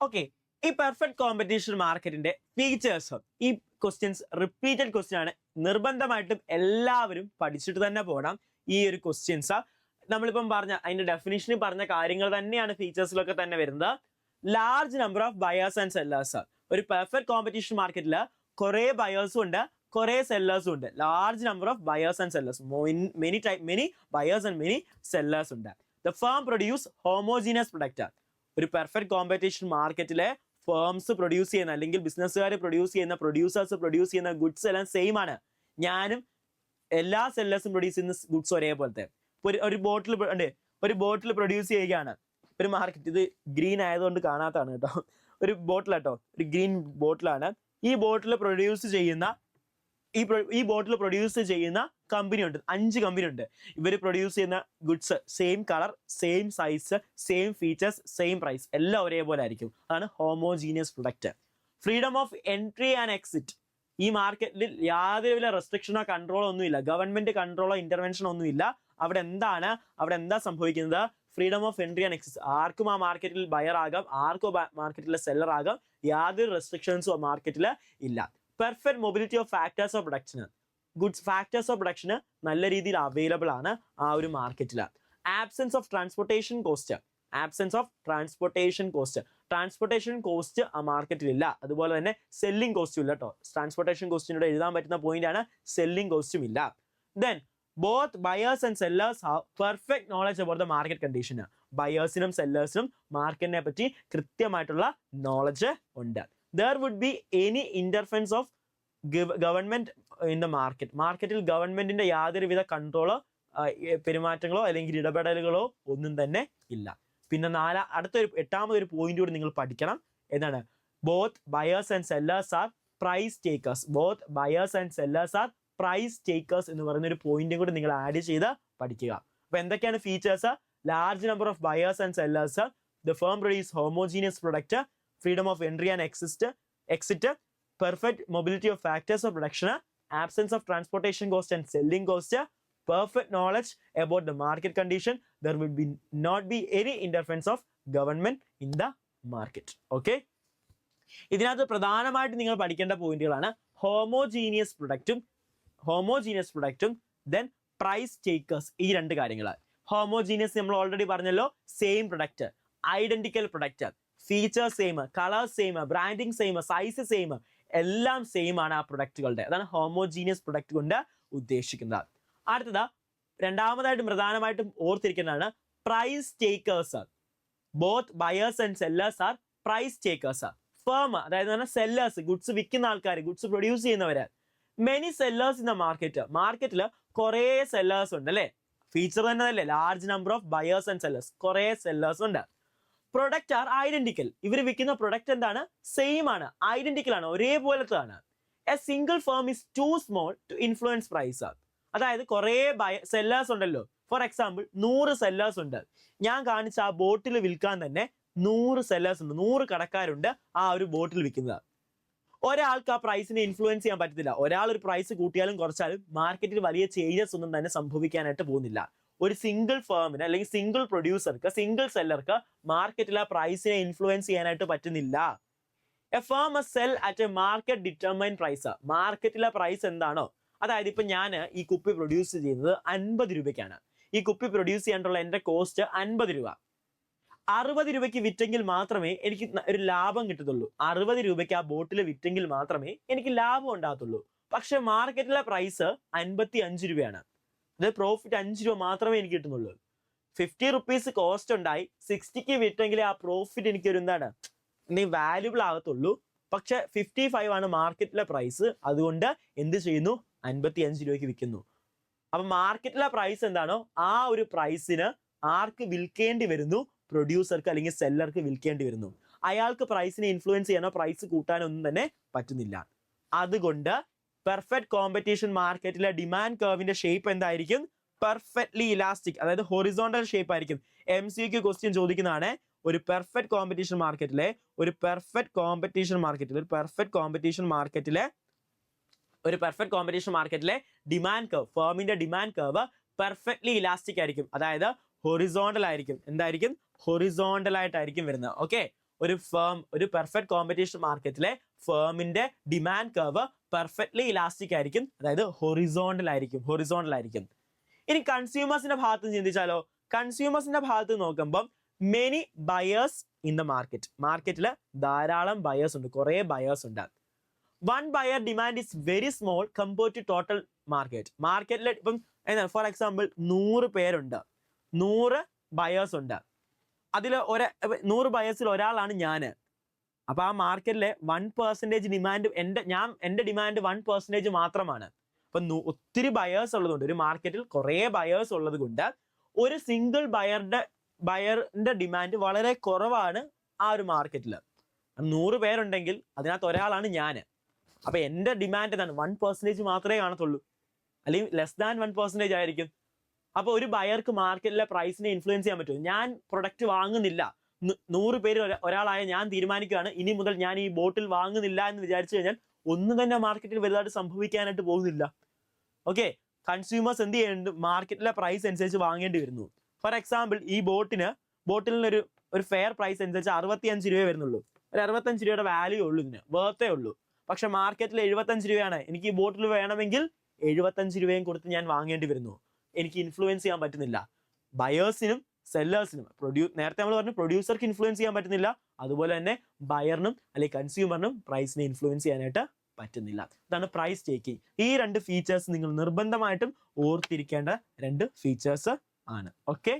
Okay, ഈ perfect competition മാർക്കറ്റിന്റെ features, ഈ ക്വസ്റ്റ്യൻസ് റിപ്പീറ്റഡ് ക്വസ്റ്റ്യൻ ആണ്. നിർബന്ധമായിട്ടും എല്ലാവരും പഠിച്ചിട്ട് തന്നെ പോകണം ഈ ഒരു ക്വസ്റ്റ്യൻസ്. നമ്മളിപ്പം പറഞ്ഞ അതിന്റെ ഡെഫിനിഷനിൽ പറഞ്ഞ കാര്യങ്ങൾ തന്നെയാണ് ഫീച്ചേഴ്സിലൊക്കെ തന്നെ വരുന്നത്. Large number of buyers and sellers. ഒരു പെർഫെക്റ്റ് കോമ്പറ്റീഷൻ മാർക്കറ്റിൽ കുറെ ബയേഴ്സും ഉണ്ട്, കുറെ സെല്ലേഴ്സും ഉണ്ട്. Large number of buyers and sellers, many buyers and many sellers ഉണ്ട്. The firm produce homogeneous product. ഒരു പെർഫെക്റ്റ് കോമ്പറ്റീഷൻ മാർക്കറ്റിലെ ഫേംസ് പ്രൊഡ്യൂസ് ചെയ്യുന്ന അല്ലെങ്കിൽ ബിസിനസ്സുകാർ പ്രൊഡ്യൂസ് ചെയ്യുന്ന, പ്രൊഡ്യൂസേഴ്സ് പ്രൊഡ്യൂസ് ചെയ്യുന്ന ഗുഡ്സ് എല്ലാം സെയിം ആണ്. ഞാനും എല്ലാ സെല്ലേഴ്സും പ്രൊഡ്യൂസ് ചെയ്യുന്ന ഗുഡ്സ് ഒരേപോലത്തെ. ഒരു ബോട്ടിൽ പ്രൊഡ്യൂസ് ചെയ്യുകയാണ് ഒരു മാർക്കറ്റ്. ഇത് ഗ്രീൻ ആയതുകൊണ്ട് കാണാത്തതാണ് കേട്ടോ. ഒരു ബോട്ടിൽ കേട്ടോ, ഒരു ഗ്രീൻ ബോട്ടിലാണ്. ഈ ബോട്ടിൽ പ്രൊഡ്യൂസ് ചെയ്യുന്ന കമ്പനി ഉണ്ട്, 5 കമ്പനി ഉണ്ട്. ഇവർ പ്രൊഡ്യൂസ് ചെയ്യുന്ന goods same colour, same size, same features, same price, എല്ലാം ഒരേപോലെ ആയിരിക്കും. അതാണ് homogeneous product. Freedom of entry and exit. ഈ മാർക്കറ്റിൽ യാതൊരു റെസ്ട്രിക്ഷനോ കൺട്രോളോ ഒന്നുമില്ല, ഗവൺമെന്റ് കൺട്രോളോ ഇന്റർവെൻഷനോ ഒന്നുമില്ല. അവിടെ എന്താ സംഭവിക്കുന്നത്? Freedom of entry and exit. ആർക്കും ആ മാർക്കറ്റിൽ ബയർ ആകാം, ആർക്കും മാർക്കറ്റിലെ സെല്ലർ ആകാം. യാതൊരു റെസ്ട്രിക്ഷൻസും മാർക്കറ്റിൽ ഇല്ല. Perfect mobility of factors of production. Factors of production നല്ല രീതിയിൽ അവൈലബിൾ ആണ് ആ ഒരു മാർക്കറ്റിൽ. Absence of transportation cost. Transportation cost ആ മാർക്കറ്റിൽ ഇല്ല. അതുപോലെ തന്നെ സെല്ലിംഗ് കോസ്റ്റും ഇല്ല കേട്ടോ. ട്രാൻസ്പോർട്ടേഷൻ കോസ്റ്റിനോട് എഴുതാൻ പറ്റുന്ന പോയിന്റ് ആണ്, സെല്ലിംഗ് കോസ്റ്റും ഇല്ല. Then both buyers and sellers have perfect knowledge about the market condition. ബയേഴ്സിനും സെല്ലേഴ്സിനും മാർക്കറ്റിനെ പറ്റി കൃത്യമായിട്ടുള്ള നോളജ് ഉണ്ട്. There would be any interference of government in the market. മാർക്കറ്റിൽ ഗവൺമെന്റിന്റെ യാതൊരുവിധ കൺട്രോളോ പെരുമാറ്റങ്ങളോ അല്ലെങ്കിൽ ഇടപെടലുകളോ ഒന്നും തന്നെ ഇല്ല. പിന്നെ എട്ടാമതൊരു പോയിന്റ് കൂടി നിങ്ങൾ പഠിക്കണം. എന്താണ്? Both buyers and sellers are price takers. Price takers എന്ന് പറയുന്ന ഒരു പോയിന്റും കൂടി നിങ്ങൾ ആഡ് ചെയ്ത് പഠിക്കുക. അപ്പൊ എന്തൊക്കെയാണ് features? Large number of buyers and sellers, the firm produce homogeneous product, freedom of entry and exit, perfect mobility of factors of production, absence of transportation cost and selling cost, perfect knowledge about the market condition. There will not be any interference of government in the market. Okay, ഇതിനകത്ത് പ്രധാനമായിട്ട് നിങ്ങൾ പഠിക്കേണ്ട പോയിന്റുകളാണ് homogeneous പ്രൊഡക്റ്റും then price takers. ഈ 2 കാര്യങ്ങൾ. Homogeneous നമ്മൾ already പറഞ്ഞല്ലോ, same product, identical product, features same, colour same, branding same, size same, എല്ലാം സെയിം ആണ് ആ പ്രൊഡക്റ്റുകളുടെ. അതാണ് ഹോമോജീനിയസ് പ്രൊഡക്റ്റ് കൊണ്ട് ഉദ്ദേശിക്കുന്നത്. അടുത്തത് രണ്ടാമതായിട്ടും പ്രധാനമായിട്ടും ഓർത്തിരിക്കുന്നതാണ് price takers. Both buyers and sellers are price takers. Firm, അതായത് സെല്ലേഴ്സ്, ഗുഡ്സ് വിൽക്കുന്ന ആൾക്കാർ, ഗുഡ്സ് പ്രൊഡ്യൂസ് ചെയ്യുന്നവര്. മെനി സെല്ലേഴ്സ് ഇൻ ദ മാർക്കറ്റിൽ കുറെ സെല്ലേഴ്സ് ഉണ്ട് അല്ലേ? ഫീച്ചർ തന്നെ അല്ലേ, large number of buyers and sellers, കുറെ സെല്ലേഴ്സ് ഉണ്ട്. Product are identical. ഇവർ വിൽക്കുന്ന പ്രൊഡക്റ്റ് എന്താണ്? സെയിം ആണ്, ഐഡന്റിക്കൽ ആണ്, ഒരേപോലത്താണ്. A single firm is too small to influence price. അതായത് കുറെ സെല്ലേഴ്സ് ഉണ്ടല്ലോ. ഫോർ എക്സാമ്പിൾ 100 സെല്ലേഴ്സ് ഉണ്ട്. ഞാൻ കാണിച്ച ആ ബോട്ടിൽ വിൽക്കാൻ തന്നെ 100 സെല്ലേഴ്സ് ഉണ്ട്, 100 കടക്കാരുണ്ട് ആ ഒരു ബോട്ടിൽ വിൽക്കുന്നത്. ഒരാൾക്ക് ആ പ്രൈസിനെ ഇൻഫ്ലുവൻസ് ചെയ്യാൻ പറ്റത്തില്ല. ഒരാൾ ഒരു പ്രൈസ് കൂട്ടിയാലും കുറച്ചാലും മാർക്കറ്റിൽ വലിയ ചേഞ്ചസ് ഒന്നും തന്നെ സംഭവിക്കാനായിട്ട് പോകുന്നില്ല. ഒരു സിംഗിൾ ഫേമിന് അല്ലെങ്കിൽ സിംഗിൾ പ്രൊഡ്യൂസർക്ക്, സിംഗിൾ സെല്ലർക്ക് മാർക്കറ്റിൽ ആ പ്രൈസിനെ ഇൻഫ്ലുവൻസ് ചെയ്യാനായിട്ട് പറ്റുന്നില്ല. A firm must sell at a market determined price. മാർക്കറ്റിലെ പ്രൈസ് എന്താണോ, അതായത് ഇപ്പൊ ഞാൻ ഈ കുപ്പി പ്രൊഡ്യൂസ് ചെയ്യുന്നത് 50 രൂപയ്ക്കാണ്. ഈ കുപ്പി പ്രൊഡ്യൂസ് ചെയ്യാനുള്ള എൻ്റെ കോസ്റ്റ് 50 രൂപ. 60 രൂപയ്ക്ക് വിറ്റെങ്കിൽ മാത്രമേ എനിക്ക് ഒരു ലാഭം കിട്ടത്തുള്ളൂ. 60 രൂപയ്ക്ക് ആ ബോട്ടിൽ വിറ്റെങ്കിൽ മാത്രമേ എനിക്ക് ലാഭം ഉണ്ടാകത്തുള്ളൂ. പക്ഷെ മാർക്കറ്റിലെ പ്രൈസ് 55 രൂപയാണ്. അതായത് പ്രോഫിറ്റ് 5 രൂപ മാത്രമേ എനിക്ക് കിട്ടുന്നുള്ളൂ. 50 റുപ്പീസ് കോസ്റ്റ് ഉണ്ടായി 60ക്ക് വിറ്റെങ്കിൽ ആ പ്രോഫിറ്റ് എനിക്കൊരു വാല്യുബിൾ ആകത്തുള്ളൂ. പക്ഷെ 55 ആണ് മാർക്കറ്റിലെ പ്രൈസ്. അതുകൊണ്ട് എന്ത് ചെയ്യുന്നു? 55 രൂപയ്ക്ക് വിൽക്കുന്നു. അപ്പൊ മാർക്കറ്റിലെ പ്രൈസ് എന്താണോ ആ ഒരു പ്രൈസിന് ആർക്ക് വിൽക്കേണ്ടി വരുന്നു? പ്രൊഡ്യൂസർക്ക് അല്ലെങ്കിൽ സെല്ലർക്ക് വിൽക്കേണ്ടി വരുന്നു. അയാൾക്ക് പ്രൈസിനെ ഇൻഫ്ലുവൻസ് ചെയ്യാനോ പ്രൈസ് കൂട്ടാനോ ഒന്നും തന്നെ പറ്റുന്നില്ല. അതുകൊണ്ട് പെർഫെക്റ്റ് കോമ്പറ്റീഷൻ മാർക്കറ്റിലെ ഡിമാൻഡ് കർവിന്റെ ഷേപ്പ് എന്തായിരിക്കും? പെർഫെക്റ്റ്ലി ഇലാസ്റ്റിക്, അതായത് ഹൊറിസോണ്ടൽ ഷേപ്പ് ആയിരിക്കും. MCQ ക്വസ്റ്റ്യൻ ചോദിക്കുന്നതാണ്. ഒരു പെർഫെക്റ്റ് കോമ്പറ്റീഷൻ മാർക്കറ്റിലെ ഡിമാൻഡ് കർവ്, ഫേമിന്റെ ഡിമാൻഡ് കർവ് പെർഫെക്റ്റ്ലി ഇലാസ്റ്റിക് ആയിരിക്കും. അതായത് ഹൊറിസോണ്ടൽ ആയിരിക്കും. എന്തായിരിക്കും? ഹൊറിസോണ്ടൽ ആയിട്ടായിരിക്കും വരുന്നത്. ഓക്കെ, ഒരു ഫേം, ഒരു പെർഫെക്റ്റ് കോമ്പറ്റീഷൻ മാർക്കറ്റിലെ ഫേമിന്റെ ഡിമാൻഡ് കർവ് പെർഫെക്റ്റ്ലി ഇലാസ്റ്റിക് ആയിരിക്കും, അതായത് ഹൊറിസോണ്ടൽ ആയിരിക്കും. ഇനി കൺസ്യൂമേഴ്സിന്റെ ഭാഗത്ത് ചിന്തിച്ചാലോ? കൺസ്യൂമേഴ്സിന്റെ ഭാഗത്ത് നോക്കുമ്പോൾ മെനി ബയേഴ്സ് ഇൻ ദ മാർക്കറ്റിൽ ധാരാളം ബയേഴ്സ് ഉണ്ട്, കുറെ ബയേഴ്സ് ഉണ്ട്. One buyer demand is very small compare to total മാർക്കറ്റിൽ ഇപ്പം ഫോർ എക്സാമ്പിൾ 100 പേരുണ്ട്, 100 ബയേഴ്സ് ഉണ്ട്. അതിൽ 100 ബയേഴ്സിൽ ഒരാളാണ് ഞാൻ. അപ്പൊ ആ മാർക്കറ്റിലെ 1% ഡിമാൻഡ് എന്റെ ഡിമാൻഡ് 1% മാത്രമാണ്. അപ്പൊ ഒത്തിരി ബയേഴ്സ് ഉള്ളതുകൊണ്ട്, ഒരു മാർക്കറ്റിൽ കുറെ ബയേഴ്സ് ഉള്ളത് കൊണ്ട് ഒരു സിംഗിൾ ബയറിന്റെ ഡിമാൻഡ് വളരെ കുറവാണ് ആ ഒരു മാർക്കറ്റിൽ. 100 പേരുണ്ടെങ്കിൽ അതിനകത്ത് ഒരാളാണ് ഞാൻ. അപ്പൊ എന്റെ ഡിമാൻഡ് എന്താണ്? 1% മാത്രമേ കാണത്തുള്ളൂ, അല്ലെങ്കിൽ ലെസ് ദാൻ 1% ആയിരിക്കും. അപ്പൊ ഒരു ബയർക്ക് മാർക്കറ്റിലെ പ്രൈസിനെ ഇൻഫ്ലുവൻസ് ചെയ്യാൻ പറ്റും. ഞാൻ പ്രൊഡക്റ്റ് വാങ്ങുന്നില്ല, 100 പേര് ഒരാളായ ഞാൻ തീരുമാനിക്കുകയാണ് ഇനി മുതൽ ഞാൻ ഈ ബോട്ടിൽ വാങ്ങുന്നില്ല എന്ന് വിചാരിച്ചു കഴിഞ്ഞാൽ ഒന്നും തന്നെ മാർക്കറ്റിൽ വലുതായിട്ട് സംഭവിക്കാനായിട്ട് പോകുന്നില്ല. ഓക്കെ, കൺസ്യൂമേഴ്സ് എന്ത് ചെയ്യുന്നുണ്ട്? മാർക്കറ്റിലെ പ്രൈസ് അനുസരിച്ച് വാങ്ങേണ്ടി വരുന്നു. ഫോർ എക്സാമ്പിൾ ഈ ബോട്ടിലിന് ഒരു ഫെയർ പ്രൈസ് അനുസരിച്ച് 65 രൂപയെ വരുന്നുള്ളൂ. ഒരു 65 രൂപയുടെ വാല്യൂ ഉള്ളൂ, ഇതിന് വേർത്തേ ഉള്ളൂ. പക്ഷെ മാർക്കറ്റിൽ 75 രൂപയാണ്. എനിക്ക് ഈ ബോട്ടിൽ വേണമെങ്കിൽ 75 രൂപയും കൊടുത്ത് ഞാൻ വാങ്ങേണ്ടി വരുന്നു. എനിക്ക് ഇൻഫ്ലുവൻസ് ചെയ്യാൻ പറ്റുന്നില്ല. ബയേഴ്സിനും സെല്ലേഴ്സിനും, നേരത്തെ നമ്മൾ പറഞ്ഞു പ്രൊഡ്യൂസർക്ക് ഇൻഫ്ലുവൻസ് ചെയ്യാൻ പറ്റുന്നില്ല, അതുപോലെ തന്നെ ബയറിനും അല്ലെങ്കിൽ കൺസ്യൂമറിനും പ്രൈസിനെ ഇൻഫ്ലുവൻസ് ചെയ്യാനായിട്ട് പറ്റുന്നില്ല. ഇതാണ് പ്രൈസ് ടേക്കിംഗ്. ഈ 2 ഫീച്ചേഴ്സ് നിങ്ങൾ നിർബന്ധമായിട്ടും ഓർത്തിരിക്കേണ്ട 2 ഫീച്ചേഴ്സ് ആണ്. ഓക്കെ.